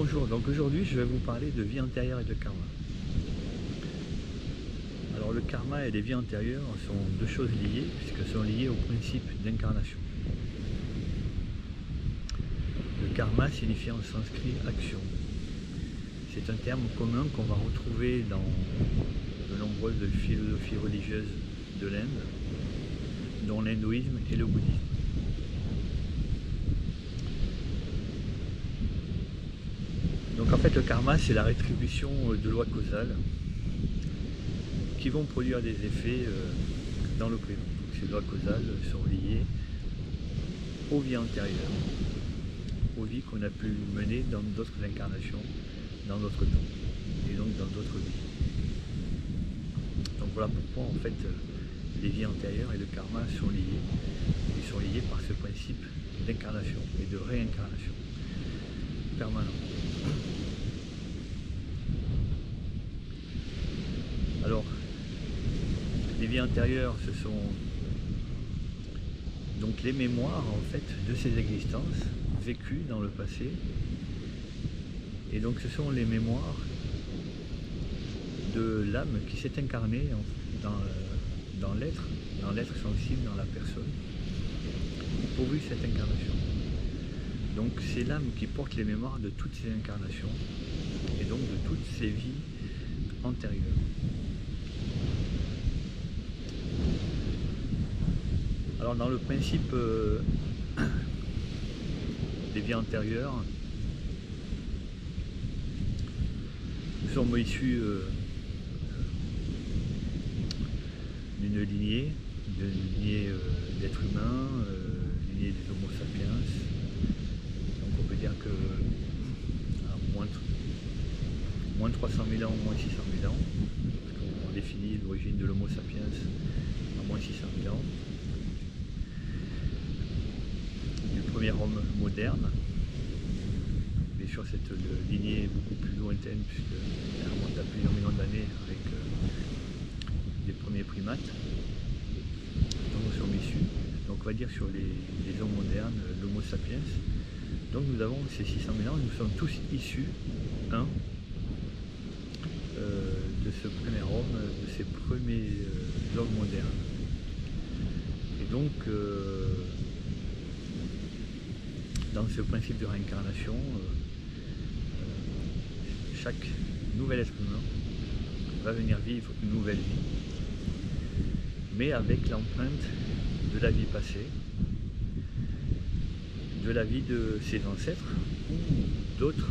Bonjour, donc aujourd'hui je vais vous parler de vie antérieure et de karma. Alors le karma et les vies antérieures sont deux choses liées puisqu'elles sont liées au principe d'incarnation. Le karma signifie en sanskrit action. C'est un terme commun qu'on va retrouver dans de nombreuses philosophies religieuses de l'Inde, dont l'hindouisme et le bouddhisme. Donc en fait le karma c'est la rétribution de lois causales qui vont produire des effets dans le présent. Donc ces lois causales sont liées aux vies antérieures, aux vies qu'on a pu mener dans d'autres incarnations, dans d'autres temps, et donc dans d'autres vies. Donc voilà pourquoi en fait les vies antérieures et le karma sont liés. Ils sont liés par ce principe d'incarnation et de réincarnation permanente. Alors, les vies antérieures, ce sont donc les mémoires en fait de ces existences vécues dans le passé. Et donc ce sont les mémoires de l'âme qui s'est incarnée dans l'être sensible, dans la personne, pourvu cette incarnation. Donc c'est l'âme qui porte les mémoires de toutes ces incarnations et donc de toutes ces vies antérieures. Alors dans le principe des vies antérieures, nous sommes issus d'une lignée d'êtres humains, lignée des Homo sapiens. Donc on peut dire que à moins de 300 000 ans, moins 600 000 ans, on définit l'origine de l'Homo sapiens à moins 600 000 ans. Premier homme moderne, mais sur cette lignée beaucoup plus lointaine puisqu'elle remonte à plusieurs millions d'années avec les premiers primates dont nous sommes issus. Donc on va dire sur les hommes modernes, l'Homo sapiens. Donc nous avons ces 600 000 ans, nous sommes tous issus de ce premier homme, de ces premiers hommes modernes. Et donc dans ce principe de réincarnation, chaque nouvel être humain va venir vivre une nouvelle vie, mais avec l'empreinte de la vie passée, de la vie de ses ancêtres ou d'autres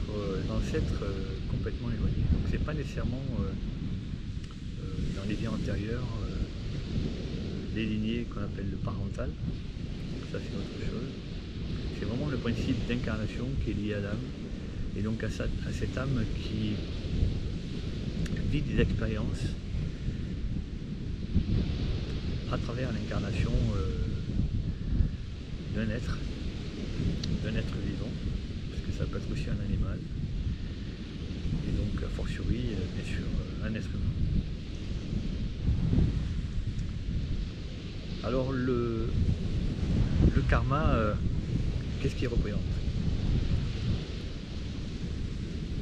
ancêtres complètement éloignés. Donc c'est pas nécessairement dans les vies antérieures les lignées qu'on appelle le parental, ça c'est autre chose. C'est vraiment le principe d'incarnation qui est lié à l'âme, et donc à cette âme qui vit des expériences à travers l'incarnation d'un être vivant, parce que ça peut être aussi un animal, et donc a fortiori, bien sûr, un être humain. Alors le karma, qu'est-ce qu'il représente?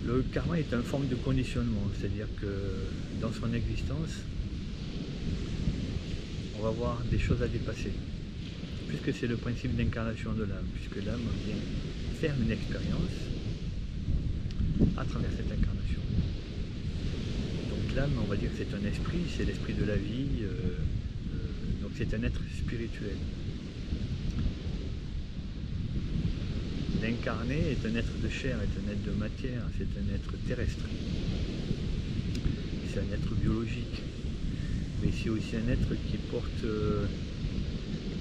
Le karma est une forme de conditionnement, c'est-à-dire que dans son existence, on va avoir des choses à dépasser, puisque c'est le principe d'incarnation de l'âme, puisque l'âme vient faire une expérience à travers cette incarnation. Donc l'âme, on va dire que c'est un esprit, c'est l'esprit de la vie, donc c'est un être spirituel. L'incarné est un être de chair, est un être de matière, c'est un être terrestre. C'est un être biologique. Mais c'est aussi un être qui porte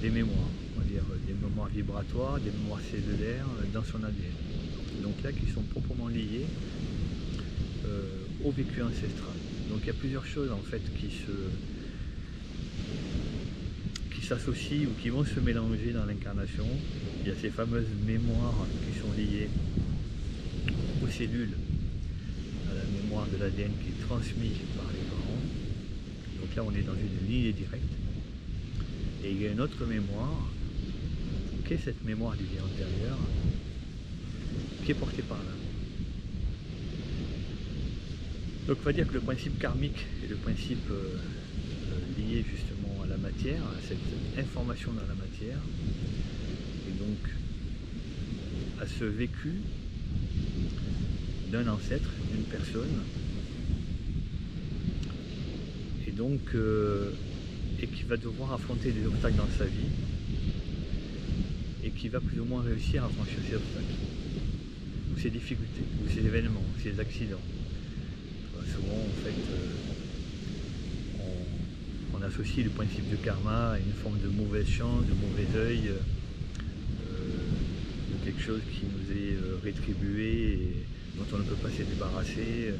des mémoires, on va dire des mémoires vibratoires, des mémoires cellulaires dans son ADN. Donc là, qui sont proprement liées au vécu ancestral. Donc il y a plusieurs choses en fait qui s'associent ou qui vont se mélanger dans l'incarnation. Il y a ces fameuses mémoires qui sont liées aux cellules, à la mémoire de l'ADN qui est transmise par les parents. Donc là on est dans une lignée directe. Et il y a une autre mémoire, qui est cette mémoire du vie antérieure, qui est portée par l'âme. Donc on va dire que le principe karmique est le principe lié justement à la matière, à cette information dans la matière, et donc à ce vécu d'un ancêtre, d'une personne, et donc et qui va devoir affronter des obstacles dans sa vie, et qui va plus ou moins réussir à franchir ces obstacles, ou ces difficultés, ou ces événements, ou ces accidents. Souvent en fait on associe le principe du karma à une forme de mauvaise chance, de mauvais œil, de quelque chose qui nous est rétribué et dont on ne peut pas se débarrasser,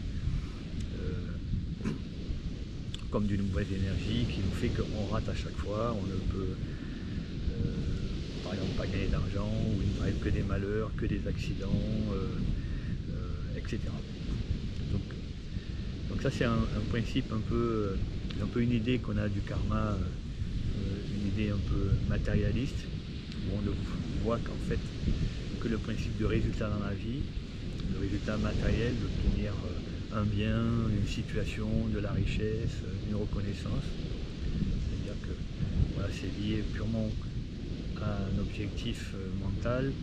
comme d'une mauvaise énergie qui nous fait qu'on rate à chaque fois, on ne peut par exemple pas gagner d'argent, ou il ne n'arrive que des malheurs, que des accidents, etc. Donc ça c'est un principe un peu une idée qu'on a du karma, une idée un peu matérialiste, où on ne voit qu'en fait que le principe du résultat dans la vie, le résultat matériel, d'obtenir un bien, une situation, de la richesse, une reconnaissance. C'est-à-dire que voilà, c'est lié purement à un objectif mental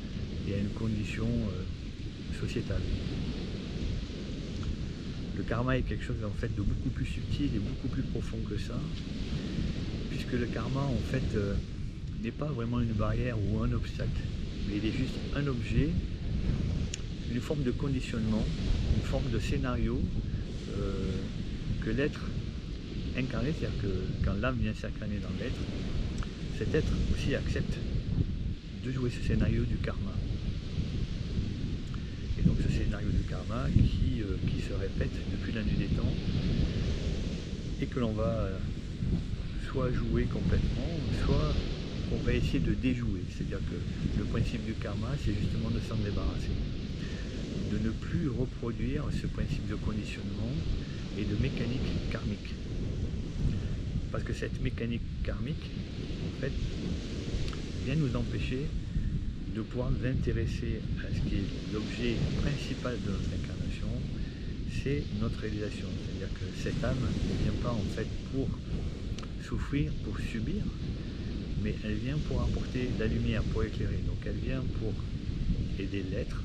et à une condition sociétale. Le karma est quelque chose en fait de beaucoup plus subtil et beaucoup plus profond que ça, puisque le karma en fait n'est pas vraiment une barrière ou un obstacle, mais il est juste un objet, une forme de conditionnement, une forme de scénario que l'être incarné, c'est-à-dire que quand l'âme vient s'incarner dans l'être, cet être aussi accepte de jouer ce scénario du karma. Et donc ce scénario du karma qui se répète depuis la nuit des temps et que l'on va soit jouer complètement, soit qu'on va essayer de déjouer. C'est-à-dire que le principe du karma, c'est justement de s'en débarrasser, de ne plus reproduire ce principe de conditionnement et de mécanique karmique. Parce que cette mécanique karmique, en fait, vient nous empêcher de pouvoir nous intéresser à ce qui est l'objet principal de notre incarnation, c'est notre réalisation. C'est-à-dire que cette âme ne vient pas en fait pour souffrir, pour subir, mais elle vient pour apporter la lumière, pour éclairer. Donc elle vient pour aider l'être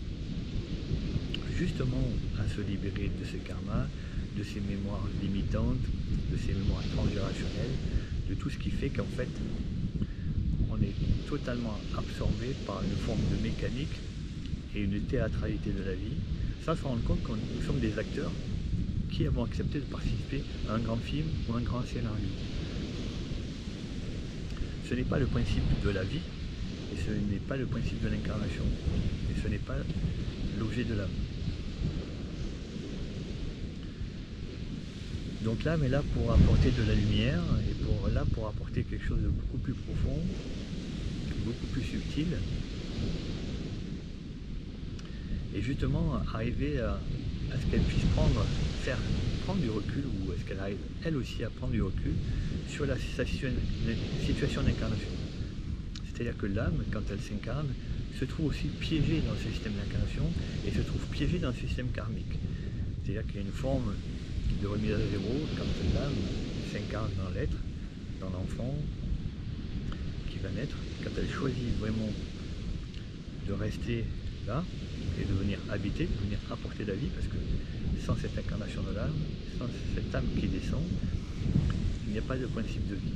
justement à se libérer de ses karmas, de ses mémoires limitantes, de ses mémoires transgénérationnelles, de tout ce qui fait qu'en fait on est totalement absorbé par une forme de mécanique et une théâtralité de la vie, sans se rendre compte que nous sommes des acteurs qui avons accepté de participer à un grand film ou un grand scénario. Ce n'est pas le principe de la vie, et ce n'est pas le principe de l'incarnation, et ce n'est pas l'objet de l'âme. Donc l'âme est là pour apporter de la lumière, et pour apporter quelque chose de beaucoup plus profond, beaucoup plus subtil, et justement arriver à ce qu'elle puisse prendre du recul, ou est-ce qu'elle arrive elle aussi à prendre du recul sur sa situation d'incarnation. C'est-à-dire que l'âme, quand elle s'incarne, se trouve aussi piégée dans ce système d'incarnation et se trouve piégée dans ce système karmique. C'est-à-dire qu'il y a une forme de remise à zéro quand l'âme s'incarne dans l'être, dans l'enfant qui va naître, quand elle choisit vraiment de rester là et de venir habiter, de venir apporter la vie, parce que sans cette incarnation de l'âme, sans cette âme qui descend, il n'y a pas de principe de vie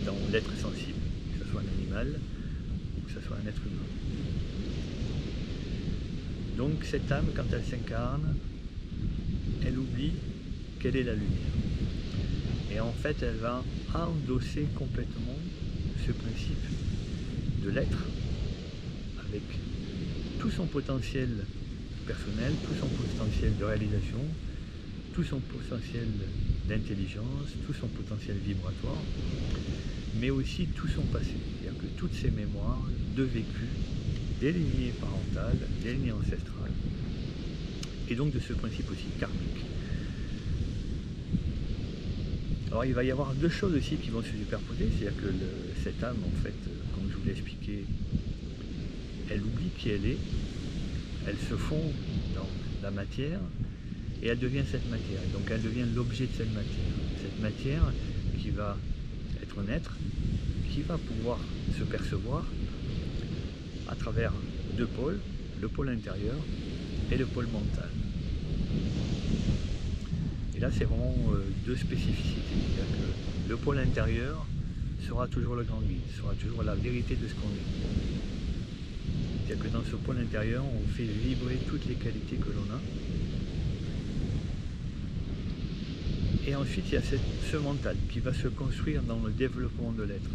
dans l'être sensible, que ce soit un animal ou que ce soit un être humain. Donc cette âme, quand elle s'incarne, elle oublie quelle est la lumière. Et en fait, elle va endosser complètement ce principe de l'être avec tout son potentiel personnel, tout son potentiel de réalisation, tout son potentiel d'intelligence, tout son potentiel vibratoire, mais aussi tout son passé. C'est-à-dire que toutes ses mémoires de vécu, des lignées parentales, des lignées ancestrales, et donc de ce principe aussi karmique. Alors il va y avoir deux choses aussi qui vont se superposer, c'est-à-dire que cette âme, en fait, comme je vous l'ai expliqué, elle oublie qui elle est, elle se fond dans la matière, et elle devient cette matière. Et donc elle devient l'objet de cette matière. Cette matière qui va être un être, qui va pouvoir se percevoir à travers deux pôles, le pôle intérieur et le pôle mental. Et là c'est vraiment deux spécificités. C'est-à-dire que le pôle intérieur sera toujours le grand guide, sera toujours la vérité de ce qu'on est. C'est-à-dire que dans ce pôle intérieur, on fait vibrer toutes les qualités que l'on a. Et ensuite, il y a ce mental qui va se construire dans le développement de l'être.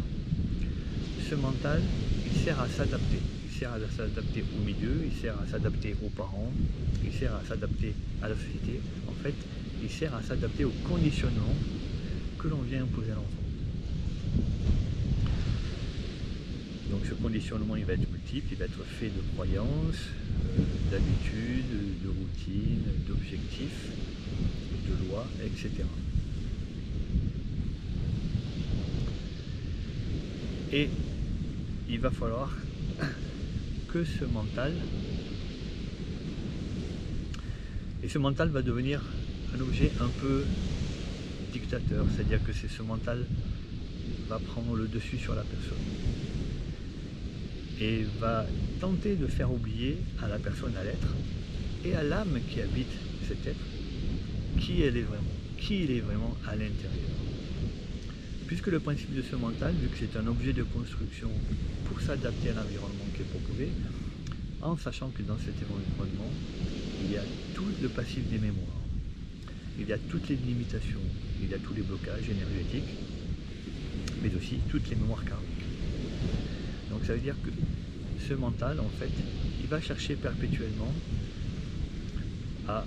Ce mental, il sert à s'adapter. Il sert à s'adapter au milieu, il sert à s'adapter aux parents, il sert à s'adapter à la société. En fait, il sert à s'adapter au conditionnement que l'on vient imposer à l'enfant. Donc ce conditionnement, il va être multiple, il va être fait de croyances, d'habitudes, de routines, d'objectifs, de lois, etc. Et il va falloir que ce mental, et ce mental va devenir un objet un peu dictateur, c'est-à-dire que ce mental va prendre le dessus sur la personne et va tenter de faire oublier à la personne, à l'être et à l'âme qui habite cet être qui elle est vraiment, qui il est vraiment à l'intérieur. Puisque le principe de ce mental, vu que c'est un objet de construction pour s'adapter à l'environnement qui est proposé, en sachant que dans cet environnement, il y a tout le passif des mémoires, il y a toutes les limitations, il y a tous les blocages énergétiques, mais aussi toutes les mémoires karmiques. Donc ça veut dire que ce mental, en fait, il va chercher perpétuellement à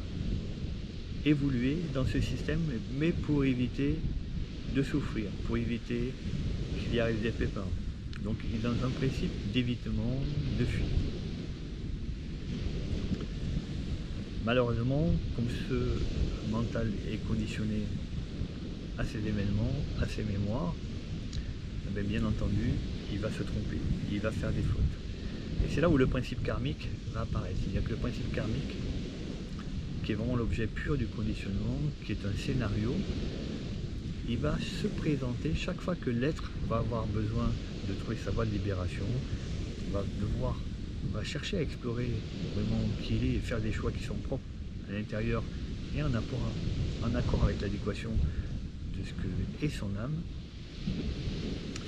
évoluer dans ce système, mais pour éviter de souffrir, pour éviter qu'il y arrive des pépins. Donc il est dans un principe d'évitement, de fuite. Malheureusement, comme ce mental est conditionné à ces événements, à ces mémoires, bien entendu, il va se tromper, il va faire des fautes. Et c'est là où le principe karmique va apparaître. C'est-à-dire que le principe karmique, qui est vraiment l'objet pur du conditionnement, qui est un scénario, il va se présenter chaque fois que l'être va avoir besoin de trouver sa voie de libération, va chercher à explorer vraiment qui il est et faire des choix qui sont propres à l'intérieur et en accord avec l'adéquation de ce que est son âme.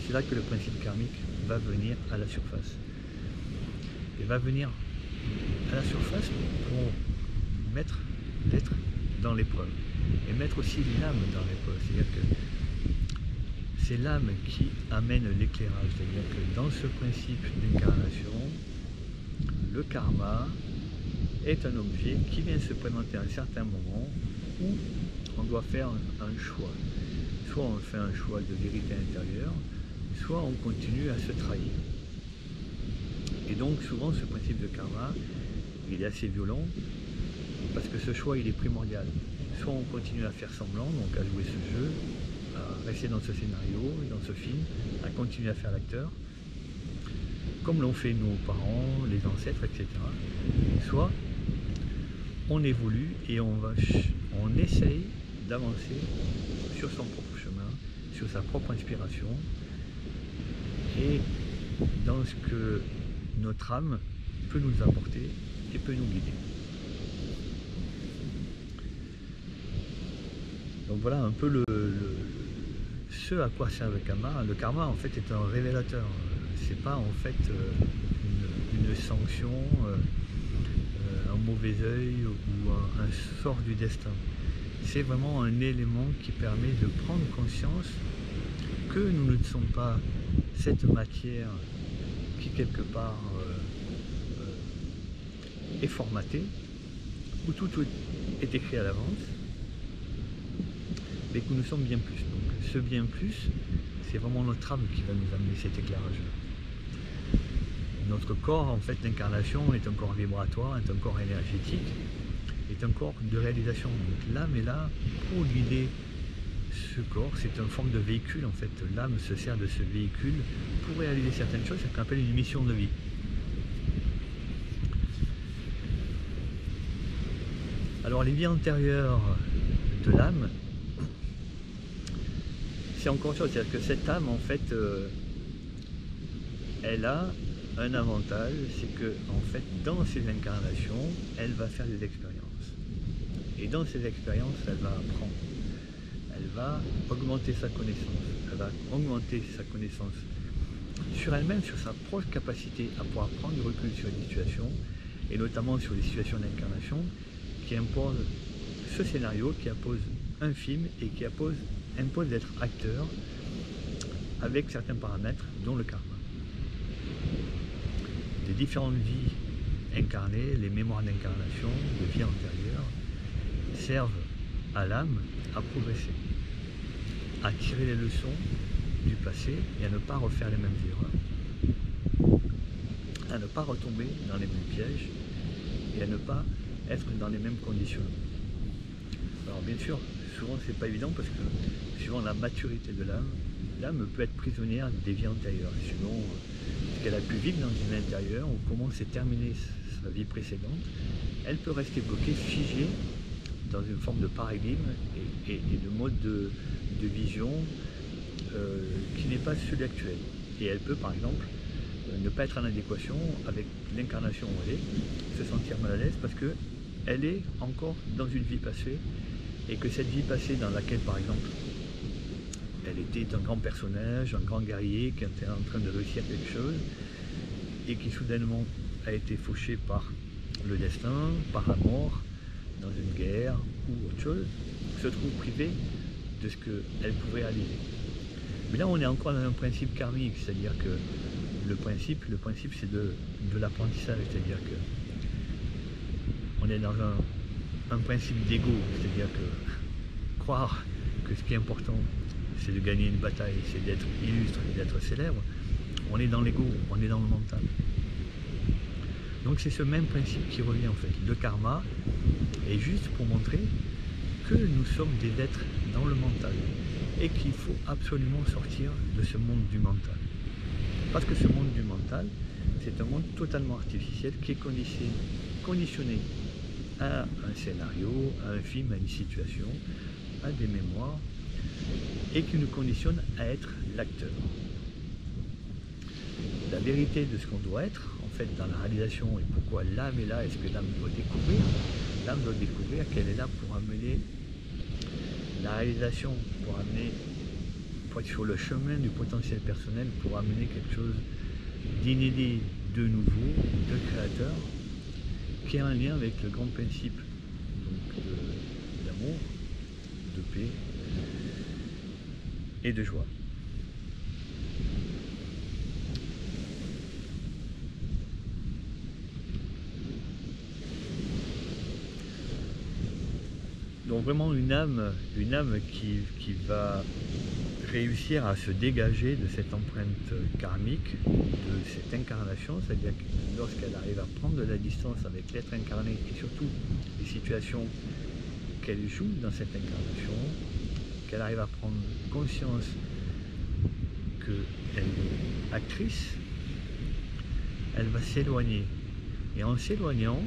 C'est là que le principe karmique va venir à la surface. Il va venir à la surface pour mettre l'être dans l'épreuve et mettre aussi l'âme dans l'épreuve. C'est-à-dire que c'est l'âme qui amène l'éclairage. C'est-à-dire que dans ce principe d'incarnation, le karma est un objet qui vient se présenter à un certain moment où on doit faire un choix. Soit on fait un choix de vérité intérieure, soit on continue à se trahir. Et donc souvent ce principe de karma, il est assez violent, parce que ce choix il est primordial. Soit on continue à faire semblant, donc à jouer ce jeu, à rester dans ce scénario, dans ce film, à continuer à faire l'acteur, comme l'ont fait nos parents, les ancêtres, etc. Soit on évolue et on essaye d'avancer sur son propre chemin, sur sa propre inspiration, et dans ce que notre âme peut nous apporter et peut nous guider. Donc voilà un peu ce à quoi sert le karma. Le karma en fait est un révélateur. C'est pas en fait une sanction, un mauvais œil ou un sort du destin. C'est vraiment un élément qui permet de prendre conscience que nous ne sommes pas cette matière qui quelque part est formatée, où tout est écrit à l'avance, mais que nous sommes bien plus. Donc ce bien plus, c'est vraiment notre âme qui va nous amener cet éclairage-là. Notre corps, en fait, l'incarnation est un corps vibratoire, est un corps énergétique, est un corps de réalisation. Donc l'âme est là pour guider ce corps, c'est une forme de véhicule en fait. L'âme se sert de ce véhicule pour réaliser certaines choses, c'est ce qu'on appelle une mission de vie. Alors les vies antérieures de l'âme, c'est encore autre chose, c'est-à-dire que cette âme, en fait, elle a un avantage, c'est que, en fait, dans ses incarnations, elle va faire des expériences. Et dans ces expériences, elle va apprendre. Elle va augmenter sa connaissance. Elle va augmenter sa connaissance sur elle-même, sur sa propre capacité à pouvoir prendre du recul sur les situations, et notamment sur les situations d'incarnation, qui imposent ce scénario, qui impose un film et qui impose d'être acteur avec certains paramètres, dont le karma. Les différentes vies incarnées, les mémoires d'incarnation, de vie antérieure, servent à l'âme à progresser, à tirer les leçons du passé et à ne pas refaire les mêmes erreurs, à ne pas retomber dans les mêmes pièges et à ne pas être dans les mêmes conditions. Alors bien sûr, souvent c'est pas évident parce que suivant la maturité de l'âme, l'âme peut être prisonnière des vies antérieures, suivant ce qu'elle a pu vivre dans une vie intérieure ou comment s'est terminée sa vie précédente. Elle peut rester bloquée, figée dans une forme de paradigme et de mode de vision qui n'est pas celui actuel. Et elle peut par exemple ne pas être en adéquation avec l'incarnation où elle est, se sentir mal à l'aise parce qu'elle est encore dans une vie passée et que cette vie passée dans laquelle par exemple elle était un grand personnage, un grand guerrier qui était en train de réussir quelque chose et qui soudainement a été fauché par le destin, par la mort, dans une guerre ou autre chose, se trouve privée de ce qu'elle pouvait réaliser. Mais là on est encore dans un principe karmique, c'est-à-dire que le principe c'est de l'apprentissage, c'est-à-dire que on est dans un principe d'ego, c'est-à-dire que croire que ce qui est important c'est de gagner une bataille, c'est d'être illustre et d'être célèbre, on est dans l'ego, on est dans le mental. Donc c'est ce même principe qui revient en fait. Le karma est juste pour montrer que nous sommes des êtres dans le mental et qu'il faut absolument sortir de ce monde du mental. Parce que ce monde du mental, c'est un monde totalement artificiel qui est conditionné à un scénario, à un film, à une situation, à des mémoires, et qui nous conditionne à être l'acteur. La vérité de ce qu'on doit être, en fait, dans la réalisation et pourquoi l'âme est là, et ce que l'âme doit découvrir, l'âme doit découvrir qu'elle est là pour amener la réalisation, pour être sur le chemin du potentiel personnel, pour amener quelque chose d'inédit, de nouveau, de créateur, qui est en lien avec le grand principe d'amour, de paix et de joie. Donc vraiment une âme qui va réussir à se dégager de cette empreinte karmique, de cette incarnation, c'est-à-dire que lorsqu'elle arrive à prendre de la distance avec l'être incarné et surtout les situations qu'elle joue dans cette incarnation, qu'elle arrive à prendre conscience qu'elle est actrice, elle va s'éloigner. Et en s'éloignant,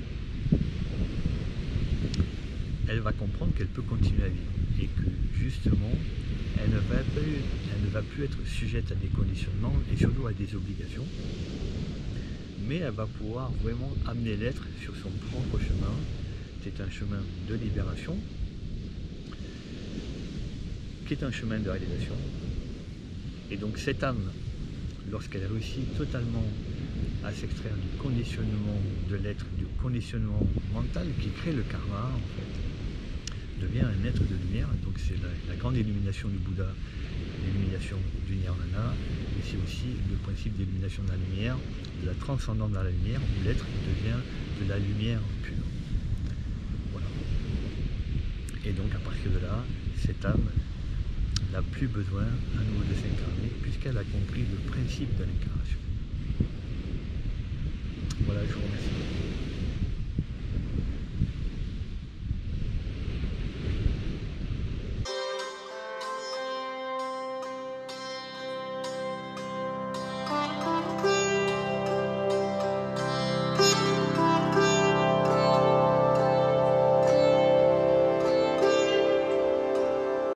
elle va comprendre qu'elle peut continuer à vivre et que justement, elle ne va plus être sujette à des conditionnements et surtout à des obligations, mais elle va pouvoir vraiment amener l'être sur son propre chemin. C'est un chemin de libération, qui est un chemin de réalisation. Et donc cette âme, lorsqu'elle réussit totalement à s'extraire du conditionnement de l'être, du conditionnement mental qui crée le karma, en fait, devient un être de lumière. Donc c'est la grande illumination du Bouddha, l'illumination du Nirvana, et c'est aussi le principe d'illumination de la lumière, de la transcendance dans la lumière, où l'être devient de la lumière pure. Voilà. Et donc à partir de là, cette âme n'a plus besoin à nouveau de s'incarner, puisqu'elle a compris le principe de l'incarnation. Voilà, je vous remercie.